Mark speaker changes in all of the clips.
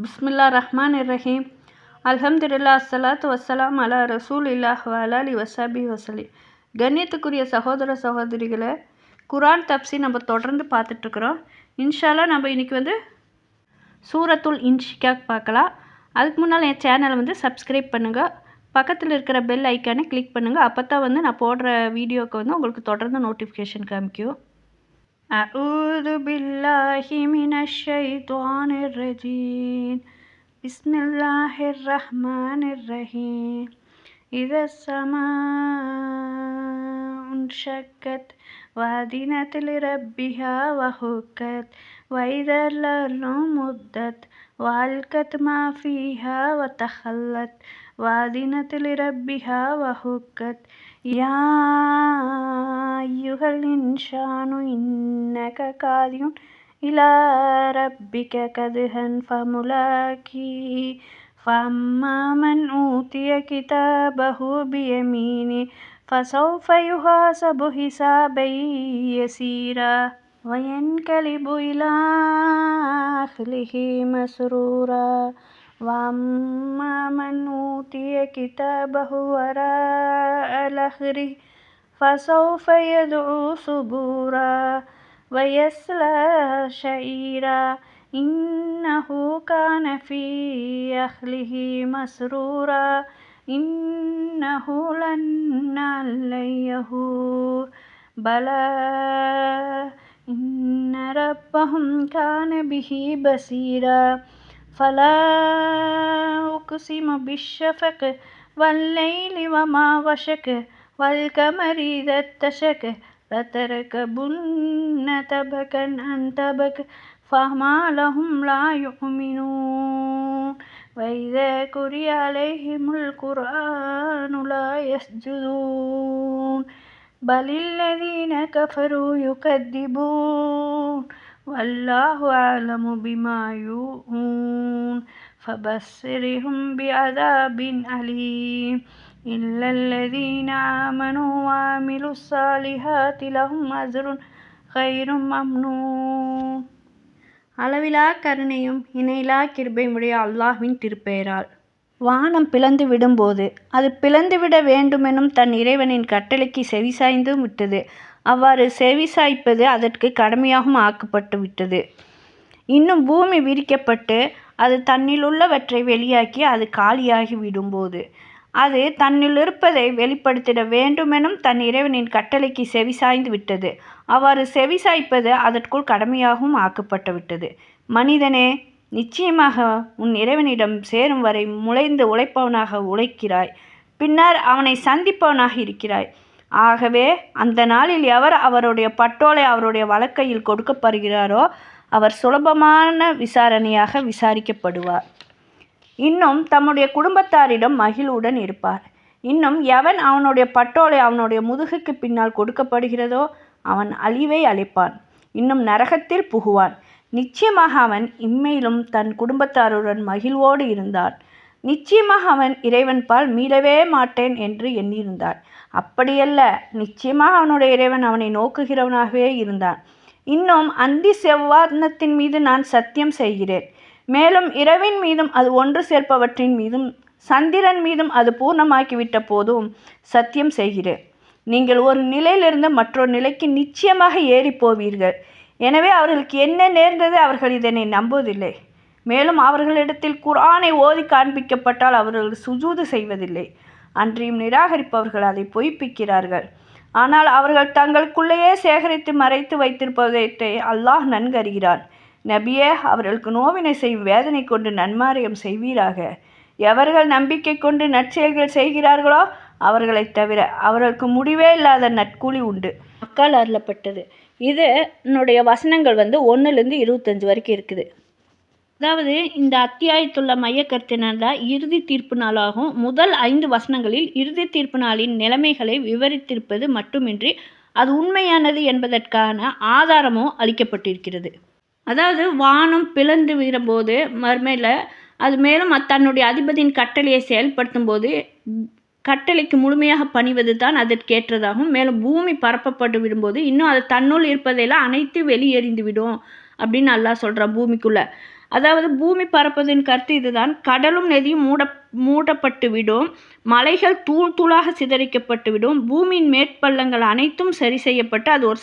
Speaker 1: பிஸ்மில்லா ரஹ்மான் ரஹீம். அல்ஹம்துலில்லா அஸ்ஸலாத்து வஸ்ஸலாம் அலா ரசூலில்லாஹ் வஅலி வஸபி வசலி. கண்ணியத்துக்குரிய சகோதர சகோதரிகளை, குரான் தப்சீர் நம்ம தொடர்ந்து பார்த்துட்ருக்குறோம். இன்ஷால்லா நம்ம இன்றைக்கி சூரத்துல் இன்ஷிகாக் பார்க்கலாம். அதுக்கு முன்னால் என் சேனலை சப்ஸ்கிரைப் பண்ணுங்கள். பக்கத்தில் இருக்கிற பெல் ஐக்கானை கிளிக் பண்ணுங்கள். அப்போ தான் நான் போடுற வீடியோவுக்கு உங்களுக்கு தொடர்ந்து நோட்டிஃபிகேஷன் காமிக்கும். أعوذ بالله من الشيطان الرجيم. بسم الله الرحمن الرحيم. إذا السماء انشقت وأذنت لربها وحقت وإذا الأرض مدت وألقت ما فيها وتخلت وأذنت لربها وحقت يا أيها الإنسان إنك كادح إلى ربك كدحا فملاقيه فأما من أوتي كتابه بيمينه فسوف يحاسب حسابا يسيرا وينقلب إلى أهله مسرورا وأما من أوتي كتابه وراء ظهره فسوف يدعو ثبورا ويصلى سعيرا إنه كان في أهله مسرورا إنه لن يهور بلى إن ربهم كان به بصيرا فلا أقسم بالشفق والليل وما وشك والقمر إذا اتسق لتركبن طبقا عن طبق فما لهم لا يؤمنون وإذا قرئ عليهم القرآن لا يسجدون بل الذين كفروا يكذبون والله أعلم بما يوعون فبشرهم بعذاب أليم إلا الذين آمنوا وعملوا الصالحات لهم أجر غير ممنون. அளவிலா கருணையும் இணையிலா கிருபையுடைய அல்லாஹ்வின் திருப்பெயரால். வானம் பிளந்து விடும்போது அது பிளந்துவிட வேண்டுமெனும் தன் இறைவனின் கட்டளைக்கு செவிசாய்ந்து விட்டது. அவ்வாறு செவிசாய்ப்பது அதற்கு கடமையாகவும் ஆக்கப்பட்டு விட்டது. இன்னும் பூமி விரிக்கப்பட்டு அது தன்னிலுள்ளவற்றை வெளியாக்கி அது காலியாகி விடும்போது அது தன்னிலிருப்பதை வெளிப்படுத்திட வேண்டுமெனும் தன் இறைவனின் கட்டளைக்கு செவிசாய்ந்து விட்டது. அவ்வாறு செவிசாய்ப்பது அதற்குள் கடமையாகவும் ஆக்கப்பட்டு விட்டது. மனிதனே, நிச்சயமாக உன் இறைவனிடம் சேரும் வரை முளைந்து உழைப்பவனாக உழைக்கிறாய், பின்னர் அவனை சந்திப்பவனாக இருக்கிறாய். ஆகவே அந்த நாளில் எவர் அவருடைய பட்டோலை அவருடைய வலக்கையில் கொடுக்கப்படுகிறாரோ அவர் சுலபமான விசாரணையாக விசாரிக்கப்படுவார். இன்னும் தம்முடைய குடும்பத்தாரிடம் மகிழ்வுடன் இருப்பார். இன்னும் எவன் அவனுடைய பட்டோலை அவனுடைய முதுகுக்கு பின்னால் கொடுக்கப்படுகிறதோ அவன் அழிவை அளிப்பான், இன்னும் நரகத்தில் புகுவான். நிச்சயமாக அவன் இம்மையிலும் தன் குடும்பத்தாருடன் மகிழ்வோடு இருந்தான். நிச்சயமாக அவன் இறைவன்பால் மீளவே மாட்டேன் என்று எண்ணியிருந்தான். அப்படியல்ல, நிச்சயமாக அவனுடைய இறைவன் அவனை நோக்குகிறவனாகவே இருந்தான். இன்னும் அந்தி செவ்வானத்தின் மீது நான் சத்தியம் செய்கிறேன், மேலும் இரவின் மீதும் அது ஒன்று சேர்ப்பவற்றின் மீதும் சந்திரன் மீதும் அது பூர்ணமாக்கிவிட்ட போதும் சத்தியம் செய்கிறேன். நீங்கள் ஒரு நிலையிலிருந்து மற்றொரு நிலைக்கு நிச்சயமாக ஏறி போவீர்கள். எனவே அவர்களுக்கு என்ன நேர்ந்தது, அவர்கள் இதனை நம்புவதில்லை. மேலும் அவர்களிடத்தில் குர்ஆனை ஓதி காண்பிக்கப்பட்டால் அவர்கள் சுஜூது செய்வதில்லை. அன்றியும் நிராகரிப்பவர்கள் அதை பொய்ப்பிக்கிறார்கள். ஆனால் அவர்கள் தங்களுக்குள்ளேயே சேகரித்து மறைத்து வைத்திருப்பதை அல்லாஹ் நன்கு அறிகிறான். நபியே, அவர்களுக்கு நோவினை செய்யும் வேதனை கொண்டு நன்மாரியம் செய்வீராக. எவர்கள் நம்பிக்கை கொண்டு நற்செயல்கள் செய்கிறார்களோ அவர்களைத் தவிர அவர்களுக்கு முடிவே இல்லாத நற்கூலி உண்டு. மக்கள் அருளப்பட்டது. இது என்னுடைய வசனங்கள் 1லேருந்து 25 வரைக்கும் இருக்குது. அதாவது இந்த அத்தியாயத்துள்ள மையக்கருத்தினா இறுதி தீர்ப்பு நாளாகும். முதல் 5 வசனங்களில் இறுதி தீர்ப்பு நாளின் நிலைமைகளை விவரித்திருப்பது மட்டுமின்றி அது உண்மையானது என்பதற்கான ஆதாரமும் அளிக்கப்பட்டிருக்கிறது. அதாவது வானம் பிளந்து விடும்போது மறுமையில் அது மேலும் தன்னுடைய அதிபதியின் கட்டளையை செயல்படுத்தும் போது கட்டளைக்கு முழுமையாக பணிவது தான் அதற்கேற்றதாகும். மேலும் பூமி பரப்பப்பட்டு விடும்போது இன்னும் அது தன்னுள் இருப்பதையெல்லாம் அனைத்து வெளியெறிந்து விடும் அப்படின்னு அல்லாஹ் சொல்கிறான் பூமிக்குள்ளே. அதாவது பூமி பரப்பதின் கருத்து இதுதான். கடலும் நதியும் மூடப்பட்டு விடும், மலைகள் தூள் தூளாக சிதறிக்கப்பட்டு விடும், பூமியின் மேற்பள்ளங்கள் அனைத்தும் சரி செய்யப்பட்டு அது ஒரு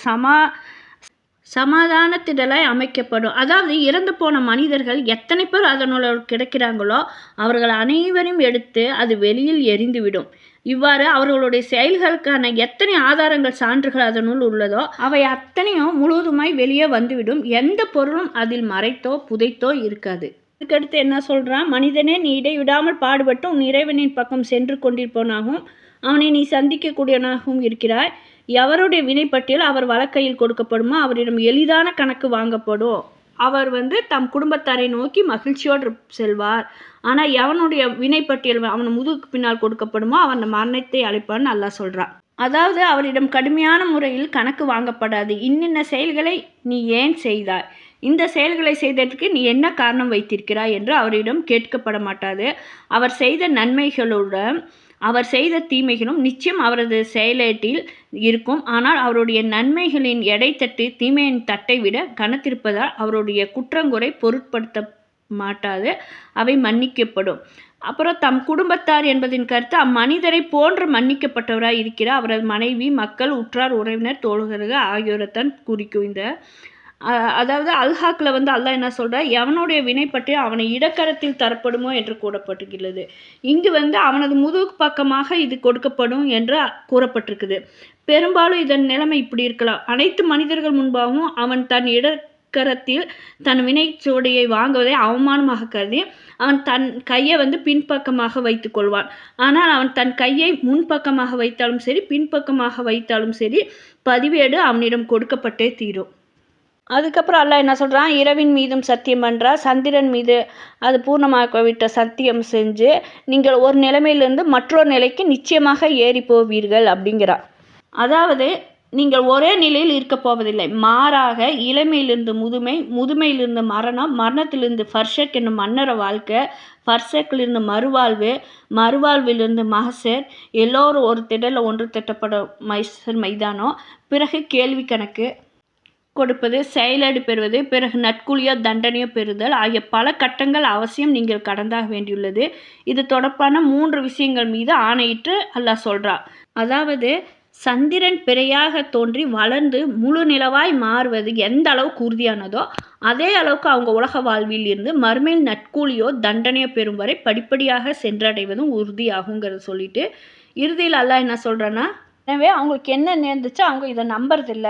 Speaker 1: சமாதானத்திடலாய் அமைக்கப்படும். அதாவது இறந்து போன மனிதர்கள் எத்தனை பேர் அதனுள்ள கிடைக்கிறாங்களோ அவர்கள் அனைவரையும் எடுத்து அது வெளியில் எரிந்துவிடும். இவ்வாறு அவர்களுடைய செயல்களுக்கான எத்தனை ஆதாரங்கள் சான்றுகள் அதனுள் உள்ளதோ அவை அத்தனையும் முழுவதுமாய் வெளியே வந்துவிடும். எந்த பொருளும் அதில் மறைத்தோ புதைத்தோ இருக்காது. இதுக்கடுத்து என்ன சொல்றான்? மனிதனே, நீ இடைவிடாமல் பாடுபட்டு உன் இறைவனின் பக்கம் சென்று கொண்டிருப்பவனாகவும் அவனை நீ சந்திக்கக்கூடியவனாகவும் இருக்கிறாய். எவருடைய வினைப்பட்டியல் அவர் வழக்கையில் கொடுக்கப்படுமோ அவரிடம் எளிதான கணக்கு வாங்கப்படும். அவர் தம் குடும்பத்தாரை நோக்கி மகிழ்ச்சியோடு செல்வார். ஆனால் எவனுடைய வினைப்பட்டியல் அவன் முதுகுக்கு பின்னால் கொடுக்கப்படுமோ அவன் மரணத்தை அழைப்பான்னு அல்லாஹ் சொல்கிறான். அதாவது அவரிடம் கடுமையான முறையில் கணக்கு வாங்கப்படாது. இன்னின்ன செயல்களை நீ ஏன் செய்தாய், இந்த செயல்களை செய்ததற்கு நீ என்ன காரணம் வைத்திருக்கிறாய் என்று அவரிடம் கேட்கப்பட மாட்டாது. அவர் செய்த நன்மைகளுடன் அவர் செய்த தீமைகளும் நிச்சயம் அவரது செயலேட்டில் இருக்கும். ஆனால் அவருடைய நன்மைகளின் எடைத்தட்டு தீமையின் தட்டை விட கனத்திருப்பதால் அவருடைய குற்றங்குறை பொருட்படுத்த மாட்டாது, அவை மன்னிக்கப்படும். அப்புறம் தம் குடும்பத்தார் என்பதின் கருத்து அம்மனிதரை போன்று மன்னிக்கப்பட்டவராய் இருக்கிறார். அவரது மனைவி, மக்கள், உற்றார், உறவினர், தோழர்கள் ஆகியோரைத்தான் குறிக்கும். இந்த அதாவது அல்ஹாக்கில் அல்லாஹ் என்ன சொல்கிறார்? எவனுடைய வினை பற்றி அவனை இடக்கரத்தில் தரப்படுமோ என்று கூறப்பட்டிருக்கிறது. இங்கு அவனது முதுகு பக்கமாக இது கொடுக்கப்படும் என்று கூறப்பட்டிருக்குது. பெரும்பாலும் இதன் நிலைமை இப்படி இருக்கலாம். அனைத்து மனிதர்கள் முன்பாகவும் அவன் தன் இடக்கரத்தில் தன் வினைச்சுவடியை வாங்குவதை அவமானமாக கருதி அவன் தன் கையை பின்பக்கமாக வைத்து கொள்வான். ஆனால் அவன் தன் கையை முன்பக்கமாக வைத்தாலும் சரி பின்பக்கமாக வைத்தாலும் சரி பதிவேடு அவனிடம் கொடுக்கப்பட்டே தீரும். அதுக்கப்புறம் அல்லாஹ் என்ன சொல்கிறான்? இரவின் மீதும் சத்தியம் பண்ணுறார், சந்திரன் மீது அது பூர்ணமாக விட்ட சத்தியம் செஞ்சு நீங்கள் ஒரு நிலைமையிலிருந்து மற்றொரு நிலைக்கு நிச்சயமாக ஏறி போவீர்கள் அப்படிங்கிறார். அதாவது நீங்கள் ஒரே நிலையில் இருக்க போவதில்லை, மாறாக இளமையிலிருந்து முதுமை, முதுமையிலிருந்து மரணம், மரணத்திலிருந்து ஃபர்ஷக் என்னும் மன்னர வாழ்க்கை, ஃபர்ஷக்கிலிருந்து மறுவாழ்வு, மறுவாழ்விலிருந்து மஹசர், எல்லோரும் ஒரு திடலில் ஒன்று திட்டப்படும் மைதானம், பிறகு கேள்வி கணக்கு கொடுப்பது, செயலடி பெறுவது, பிறகு நட்கூலியோ தண்டனையோ பெறுதல் ஆகிய பல கட்டங்கள் அவசியம் நீங்கள் கடந்தாக வேண்டியுள்ளது. இது தொடர்பான 3 விஷயங்கள் மீது ஆணையிட்டு அல்லாஹ் சொல்கிறார். அதாவது சந்திரன் பிறையாக தோன்றி வளர்ந்து முழு நிலவாய் மாறுவது எந்த அளவுக்கு உறுதியானதோ அதே அளவுக்கு அவங்க உலக வாழ்வில் இருந்து மறுமையில் நட்கூலியோ தண்டனையோ பெறும் வரை படிப்படியாக சென்றடைவதும் உறுதியாகுங்கிறத சொல்லிட்டு இறுதியில் அல்லாஹ் என்ன சொல்கிறான்னா, எனவே அவங்களுக்கு என்ன நேர்ந்துச்சோ அவங்க இதை நம்புறதில்ல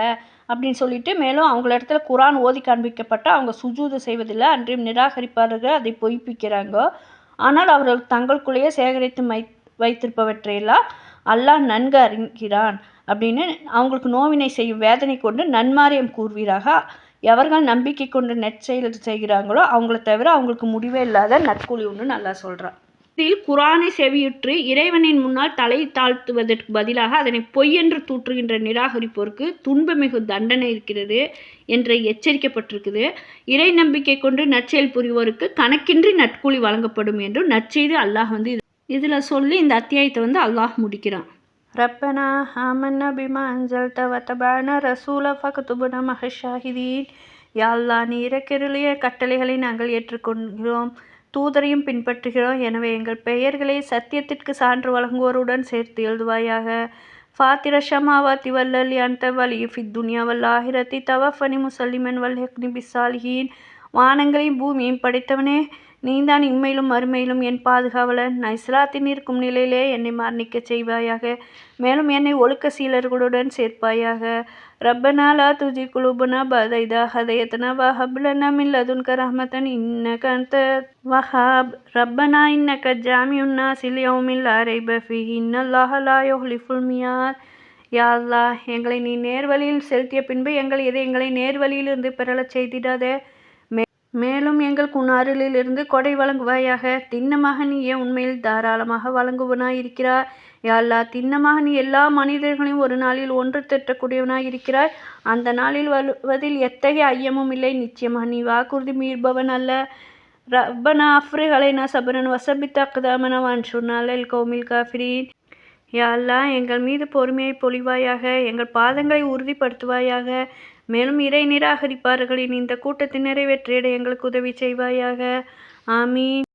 Speaker 1: அப்படின்னு சொல்லிட்டு, மேலும் அவங்கள இடத்துல குரான் ஓதி காண்பிக்கப்பட்ட அவங்க சுஜூது செய்வதில்லை, அன்றையும் நிராகரிப்பார்கள், அதை பொய்ப்பிக்கிறாங்க. ஆனால் அவர்கள் தங்களுக்குள்ளேயே சேகரித்து வைத்திருப்பவற்றையெல்லாம் அல்லாஹ் நன்கு அறிகிறான் அப்படின்னு அவங்களுக்கு நோவினை செய்யும் வேதனை கொண்டு நன்மாரியம் கூறுவீராக. எவர்கள் நம்பிக்கை கொண்டு நற்செயல் செய்கிறாங்களோ அவங்கள தவிர அவங்களுக்கு முடிவே இல்லாத நற்கூலி உண்டு நல்லா சொல்கிறான். இதில் குரானை செவியுற்று இறைவனின் முன்னால் தலை தாழ்த்துவதற்கு பதிலாக அதனை பொய் என்று தூற்றுகின்ற நிராகரிப்போருக்கு துன்பமிகு தண்டனை இருக்கிறது என்று எச்சரிக்கப்பட்டிருக்குது. இறை நம்பிக்கை கொண்டு நற்செயல் புரிவோருக்கு கணக்கின்றி நட்கூலி வழங்கப்படும் என்று நற்செய்தி அல்லாஹ் இதில் சொல்லி இந்த அத்தியாயத்தை அல்லாஹ் முடிக்கிறான். ரப்பனா ஆமன்னா பிமா அன்சல்த வதபஅனா ரசூல ஃபக்துபுனா மஅஷ் ஷாஹிதீன். யா அல்லாஹ், நீ இறக்கிருளிய கட்டளைகளை நாங்கள் ஏற்றுக்கொள்கிறோம், தூதரையும் பின்பற்றுகிறோம். எனவே எங்கள் பெயர்களை சத்தியத்திற்கு சான்று வழங்குவோருடன் சேர்த்து எழுதுவாயாக. ஃபாத்திர ஷமாவாத்தி வல்லல் அன்த வலியு ஃபித் துன்யா வல் ஆஹிரத்தி தவஃபனி முசல்லிமன் வல்ஹக்னி பிஸ்ஸாலிஹீன். வானங்களையும் பூமியையும் படைத்தவனே, நீதான் இம்மையிலும் மறுமையிலும் என் பாதுகாவலன். நான் இஸ்லாத்தின் இருக்கும் நிலையிலே என்னை மரணிக்க செய்வாயாக, மேலும் என்னை ஒழுக்க சீலர்களுடன் சேர்ப்பாயாக. ரப்பனா லா துஜி குலூபனா பஅத இதா ஹதையதனா வஹப் லனா மின் லதுன்க ரஹ்மத்தன் இன்னக அன்த வஹாப். ரப்பனா இன்னக ஜாமிஉன் நாஸி லியௌமின் லா ரைப ஃபீஹி இன்னல்லாஹ லா யுஹ்லிஃபுல் மியாத். யா அல்லாஹ், எங்களை நீ நேர்வழியில் செலுத்திய பின்பு எங்களை நேர்வழியிலிருந்து பெறலச் செய்திடாதே. மேலும் எங்களுக்கு உன் அருளிலிருந்து கொடை வழங்குவாயாக. திண்ணமாக நீயே உண்மையில் தாராளமாக வழங்குவனாய் இருக்கிறாய். யா அல்லாஹ், திண்ணமாக நீ எல்லா மனிதர்களையும் ஒரு நாளில் ஒன்று திரட்டக்கூடியவனாய் இருக்கிறாய். அந்த நாளில் வருவதில் எத்தகைய ஐயமும் இல்லை. நிச்சயமாக நீ வாக்குறுதி மீறுபவன் அல்ல. ரப்பனா அஃப்ரிக் அலைனா சப்ரன் வஸபித் அக்தாமனா வன்சுர்னா அலல் கௌமில் காஃபிரீன். யா அல்லாஹ், எங்கள் மீது பொறுமையை பொழிவாயாக, எங்கள் பாதங்களை உறுதிப்படுத்துவாயாக, மேலும் இறை நிராகரிப்பார்களின் இந்த கூட்டத்தை நிறைவேற்றிட எங்களுக்கு உதவி செய்வாயாக. ஆமீன்.